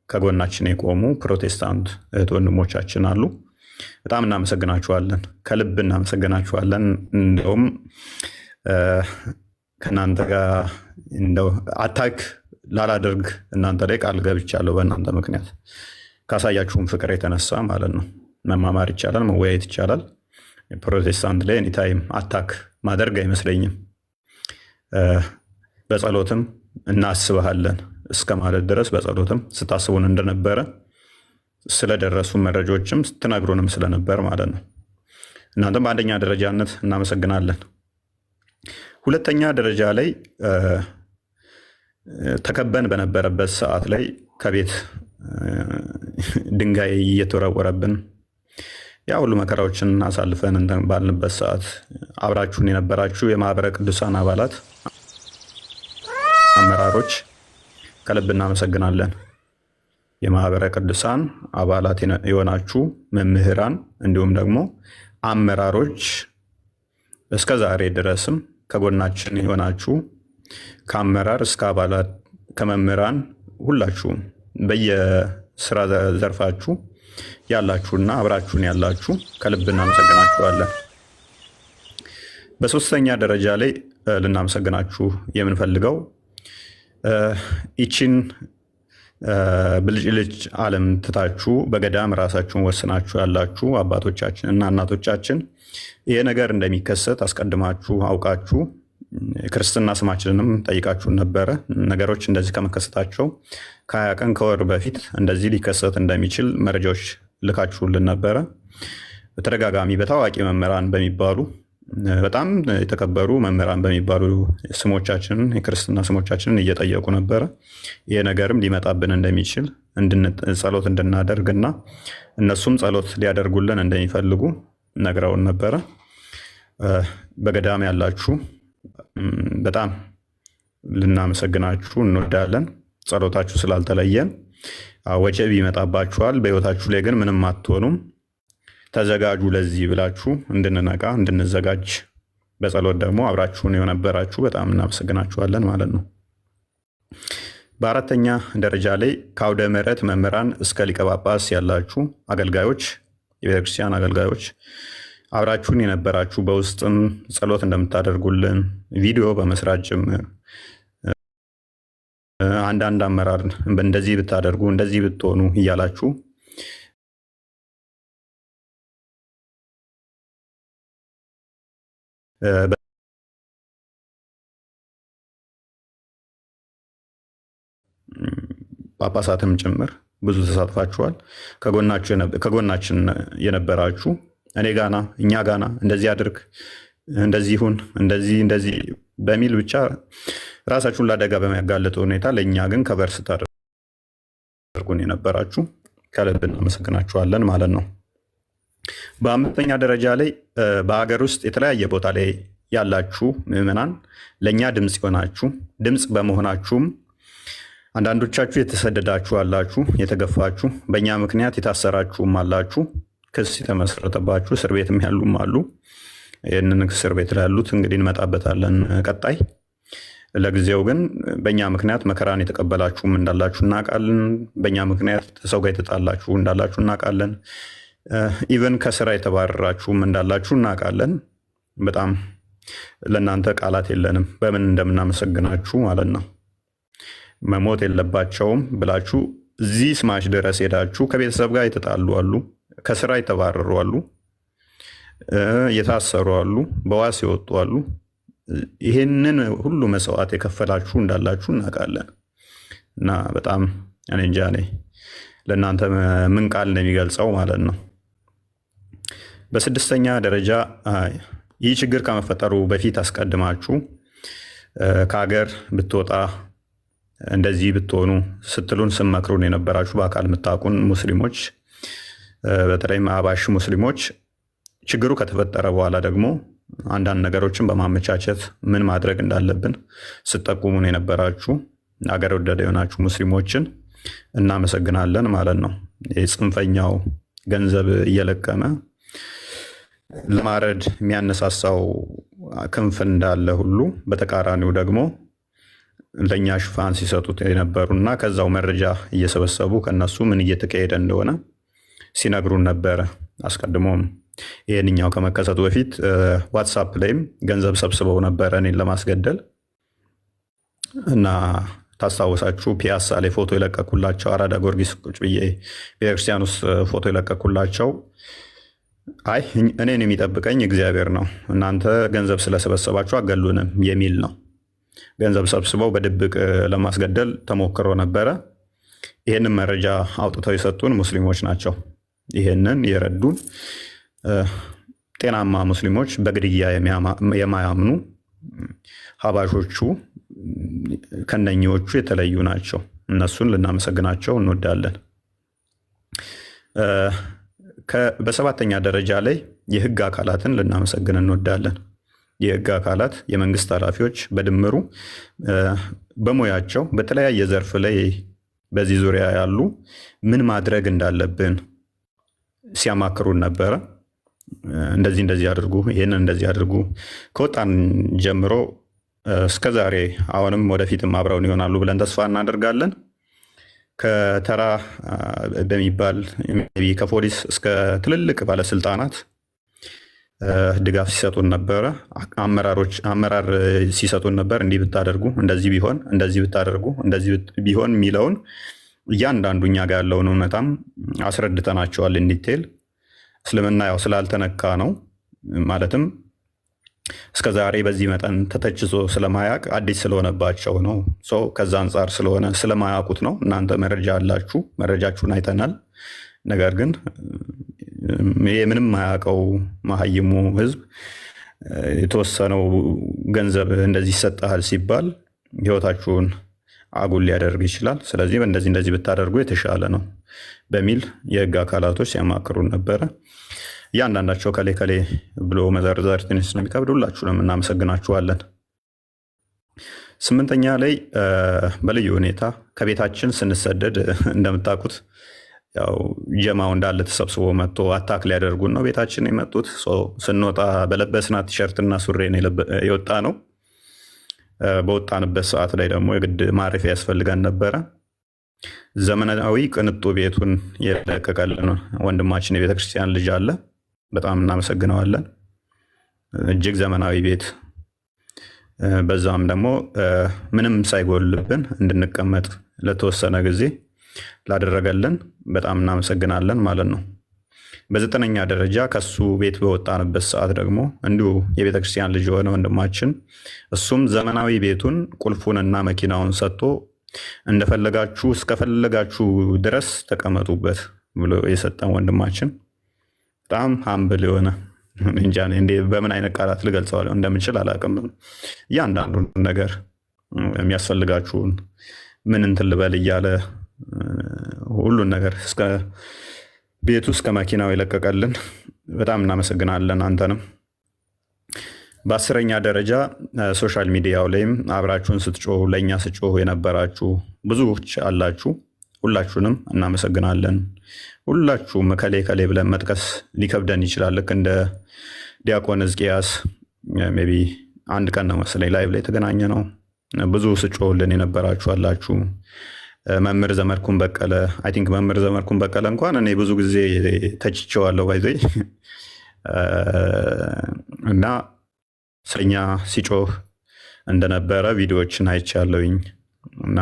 ከጎናችን የቆሙ ፕሮቴስታንት እህት ወንድሞቻችን አሉ። በጣም እናመሰግናችኋለን፣ ከልብ እናመሰግናችኋለን። እንደውም ከእናንተ ጋር እንደው አታክ ላላደርግ እናንተ ላይ ቃል ገብቻለሁ። በእናንተ ምክንያት ካሳያችሁም ፍቅር የተነሳ ማለት ነው። መማማር ይቻላል፣ መወያየት ይቻላል። ፕሮቴስታንት ላይ ኤኒታይም አታክ ማደርግ አይመስለኝም። በጸሎትም እናስብሃለን እስከ ማለት ድረስ በጸሎትም ስታስቡን እንደነበረ ስለደረሱ መረጃዎችም ስትነግሩንም ስለነበር ማለት ነው። እናንተም በአንደኛ ደረጃነት እናመሰግናለን። ሁለተኛ ደረጃ ላይ ተከበን በነበረበት ሰዓት ላይ ከቤት ድንጋይ እየተወረወረብን ያ ሁሉ መከራዎችን አሳልፈን ባልንበት ሰዓት አብራችሁን የነበራችሁ የማህበረ ቅዱሳን አባላት፣ አመራሮች ከልብ እናመሰግናለን። የማህበረ ቅዱሳን አባላት የሆናችሁ መምህራን፣ እንዲሁም ደግሞ አመራሮች እስከ ዛሬ ድረስም ከጎናችን የሆናችሁ ከአመራር እስከ አባላት ከመምህራን ሁላችሁም በየስራ ዘርፋችሁ ያላችሁና አብራችሁን ያላችሁ ከልብ እናመሰግናችኋለን። በሶስተኛ ደረጃ ላይ ልናመሰግናችሁ የምንፈልገው ይችን ብልጭልጭ ዓለም ትታችሁ በገዳም ራሳችሁን ወስናችሁ ያላችሁ አባቶቻችን እና እናቶቻችን ይሄ ነገር እንደሚከሰት አስቀድማችሁ አውቃችሁ ክርስትና ስማችንንም ጠይቃችሁን ነበረ። ነገሮች እንደዚህ ከመከሰታቸው ከ20 ቀን ከወር በፊት እንደዚህ ሊከሰት እንደሚችል መረጃዎች ልካችሁልን ነበረ። በተደጋጋሚ በታዋቂ መምህራን በሚባሉ በጣም የተከበሩ መምህራን በሚባሉ ስሞቻችንን የክርስትና ስሞቻችንን እየጠየቁ ነበረ። ይህ ነገርም ሊመጣብን እንደሚችል ጸሎት እንድናደርግና እነሱም ጸሎት ሊያደርጉልን እንደሚፈልጉ ነግረውን ነበረ። በገዳም ያላችሁ በጣም ልናመሰግናችሁ እንወዳለን። ጸሎታችሁ ስላልተለየን። ወጀብ ይመጣባችኋል፣ በህይወታችሁ ላይ ግን ምንም አትሆኑም። ተዘጋጁ ለዚህ ብላችሁ እንድንነቃ እንድንዘጋጅ በጸሎት ደግሞ አብራችሁን የነበራችሁ በጣም እናመሰግናችኋለን ማለት ነው። በአራተኛ ደረጃ ላይ ከአውደ ምሕረት መምህራን እስከ ሊቀ ጳጳስ ያላችሁ አገልጋዮች፣ የቤተክርስቲያን አገልጋዮች አብራችሁን የነበራችሁ በውስጥም ጸሎት እንደምታደርጉልን ቪዲዮ በመስራት ጭምር አንዳንድ አመራር እንደዚህ ብታደርጉ እንደዚህ ብትሆኑ እያላችሁ ጳጳሳትም ጭምር ብዙ ተሳትፋችኋል። ከጎናችን የነበራችሁ እኔ ጋና እኛ ጋና እንደዚህ አድርግ እንደዚህ ይሁን እንደዚህ በሚል ብቻ ራሳችሁን ለአደጋ በሚያጋልጥ ሁኔታ ለእኛ ግን ከበር ስታደርጉን የነበራችሁ ከልብ እናመሰግናችኋለን ማለት ነው። በአምስተኛ ደረጃ ላይ በሀገር ውስጥ የተለያየ ቦታ ላይ ያላችሁ ምዕመናን ለእኛ ድምፅ የሆናችሁ ድምፅ በመሆናችሁም አንዳንዶቻችሁ የተሰደዳችሁ አላችሁ፣ የተገፋችሁ በእኛ ምክንያት የታሰራችሁም አላችሁ፣ ክስ የተመሰረተባችሁ እስር ቤትም ያሉም አሉ። ይህንን እስር ቤት ላሉት እንግዲህ እንመጣበታለን ቀጣይ። ለጊዜው ግን በእኛ ምክንያት መከራን የተቀበላችሁም እንዳላችሁ እናውቃለን። በእኛ ምክንያት ሰው ጋር የተጣላችሁ እንዳላችሁ እናውቃለን። ኢቨን ከስራ የተባረራችሁም እንዳላችሁ እናውቃለን። በጣም ለእናንተ ቃላት የለንም በምን እንደምናመሰግናችሁ ማለት ነው። መሞት የለባቸውም ብላችሁ እዚህ ስማሽ ድረስ ሄዳችሁ ከቤተሰብ ጋር የተጣሉ አሉ፣ ከስራ የተባረሩ አሉ፣ የታሰሩ አሉ፣ በዋስ የወጡ አሉ። ይህንን ሁሉ መስዋዕት የከፈላችሁ እንዳላችሁ እናውቃለን እና በጣም እኔ እንጃ ለእናንተ ምን ቃል እንደሚገልጸው ማለት ነው። በስድስተኛ ደረጃ ይህ ችግር ከመፈጠሩ በፊት አስቀድማችሁ ከሀገር ብትወጣ እንደዚህ ብትሆኑ ስትሉን ስመክሩን የነበራችሁ በአካል የምታውቁን ሙስሊሞች፣ በተለይም አባሽ ሙስሊሞች ችግሩ ከተፈጠረ በኋላ ደግሞ አንዳንድ ነገሮችን በማመቻቸት ምን ማድረግ እንዳለብን ስጠቁሙን የነበራችሁ አገር ወዳድ የሆናችሁ ሙስሊሞችን እናመሰግናለን ማለት ነው። የጽንፈኛው ገንዘብ እየለቀመ ለማረድ የሚያነሳሳው ክንፍ እንዳለ ሁሉ በተቃራኒው ደግሞ ለእኛ ሽፋን ሲሰጡት የነበሩና ከዛው መረጃ እየሰበሰቡ ከነሱ ምን እየተካሄደ እንደሆነ ሲነግሩን ነበረ። አስቀድሞም ይህንኛው ከመከሰቱ በፊት ዋትሳፕ ላይም ገንዘብ ሰብስበው ነበረ እኔን ለማስገደል እና ታስታውሳችሁ ፒያሳ ላይ ፎቶ የለቀኩላቸው አራዳ ጊዮርጊስ ቁጭ ብዬ ቤተክርስቲያን ውስጥ ፎቶ የለቀኩላቸው አይ እኔን የሚጠብቀኝ እግዚአብሔር ነው፣ እናንተ ገንዘብ ስለሰበሰባችሁ አገሉንም የሚል ነው። ገንዘብ ሰብስበው በድብቅ ለማስገደል ተሞክሮ ነበረ። ይህንን መረጃ አውጥተው የሰጡን ሙስሊሞች ናቸው። ይህንን የረዱን ጤናማ ሙስሊሞች፣ በግድያ የማያምኑ ሀባሾቹ ከነኚዎቹ የተለዩ ናቸው። እነሱን ልናመሰግናቸው እንወዳለን። በሰባተኛ ደረጃ ላይ የህግ አካላትን ልናመሰግን እንወዳለን። የህግ አካላት፣ የመንግስት ኃላፊዎች በድምሩ በሙያቸው በተለያየ ዘርፍ ላይ በዚህ ዙሪያ ያሉ ምን ማድረግ እንዳለብን ሲያማክሩን ነበረ። እንደዚህ አድርጉ፣ ይህንን እንደዚህ አድርጉ። ከወጣን ጀምሮ እስከ ዛሬ አሁንም ወደፊትም አብረውን ይሆናሉ ብለን ተስፋ እናደርጋለን። ከተራ በሚባል ከፖሊስ እስከ ትልልቅ ባለስልጣናት ድጋፍ ሲሰጡን ነበረ። አመራር ሲሰጡን ነበር። እንዲህ ብታደርጉ፣ እንደዚህ ቢሆን፣ እንደዚህ ብታደርጉ፣ እንደዚህ ቢሆን የሚለውን እያንዳንዱ እኛ ጋር ያለውን እውነታም አስረድተናቸዋል። እንዲቴል እስልምና ያው ስላልተነካ ነው ማለትም እስከ ዛሬ በዚህ መጠን ተተችቶ ስለማያውቅ አዲስ ስለሆነባቸው ነው። ከዛ አንጻር ስለሆነ ስለማያውቁት ነው። እናንተ መረጃ አላችሁ፣ መረጃችሁን አይተናል። ነገር ግን ምንም ማያውቀው መሀይሙ ህዝብ የተወሰነው ገንዘብ እንደዚህ ይሰጣል ሲባል ህይወታችሁን አጉል ሊያደርግ ይችላል። ስለዚህ እንደዚህ ብታደርጉ የተሻለ ነው በሚል የህግ አካላቶች ሲያማክሩን ነበረ። እያንዳንዳቸው ከሌ ብሎ መዘርዘር ትንሽ ስለሚከብድ ሁላችሁንም እናመሰግናችኋለን። ስምንተኛ ላይ በልዩ ሁኔታ ከቤታችን ስንሰደድ እንደምታውቁት ያው ጀማው እንዳለ ተሰብስቦ መጥቶ አታክ ሊያደርጉን ነው ቤታችን የመጡት። ስንወጣ በለበስናት ቲሸርትና ሱሪ የወጣ ነው። በወጣንበት ሰዓት ላይ ደግሞ የግድ ማረፊያ ያስፈልገን ነበረ። ዘመናዊ ቅንጡ ቤቱን የለቀቀልን ወንድማችን የቤተክርስቲያን ልጅ አለ። በጣም እናመሰግነዋለን። እጅግ ዘመናዊ ቤት፣ በዛም ደግሞ ምንም ሳይጎልብን እንድንቀመጥ ለተወሰነ ጊዜ ላደረገልን በጣም እናመሰግናለን ማለት ነው። በዘጠነኛ ደረጃ ከሱ ቤት በወጣንበት ሰዓት ደግሞ እንዲሁ የቤተክርስቲያን ልጅ የሆነ ወንድማችን እሱም ዘመናዊ ቤቱን ቁልፉንና መኪናውን ሰጥቶ እንደፈለጋችሁ እስከፈለጋችሁ ድረስ ተቀመጡበት ብሎ የሰጠን ወንድማችን በጣም ሀምብል የሆነ እንጃ በምን አይነት ቃላት ልገልጸው እንደምችል አላውቅም። እያንዳንዱን ነገር የሚያስፈልጋችሁን ምን እንትን ልበል እያለ ሁሉን ነገር እስከ ቤቱ እስከ መኪናው የለቀቀልን በጣም እናመሰግናለን አንተንም። በአስረኛ ደረጃ ሶሻል ሚዲያው ላይም አብራችሁን ስትጮሁ ለእኛ ስትጮሁ የነበራችሁ ብዙዎች አላችሁ። ሁላችሁንም እናመሰግናለን። ሁላችሁም ከሌ ብለን መጥቀስ ሊከብደን ይችላል። ልክ እንደ ዲያቆን ሕዝቅያስ ሜይ ቢ አንድ ቀን ነው መሰለኝ ላይቭ ላይ የተገናኘ ነው። ብዙ ስጮሁልን የነበራችሁ አላችሁ። መምህር ዘመድኩን በቀለ አይ ቲንክ መምህር ዘመድኩን በቀለ እንኳን እኔ ብዙ ጊዜ ተችቼዋለሁ ባይዘይ እና ስለኛ ሲጮህ እንደነበረ ቪዲዮዎችን አይቻለሁኝ እና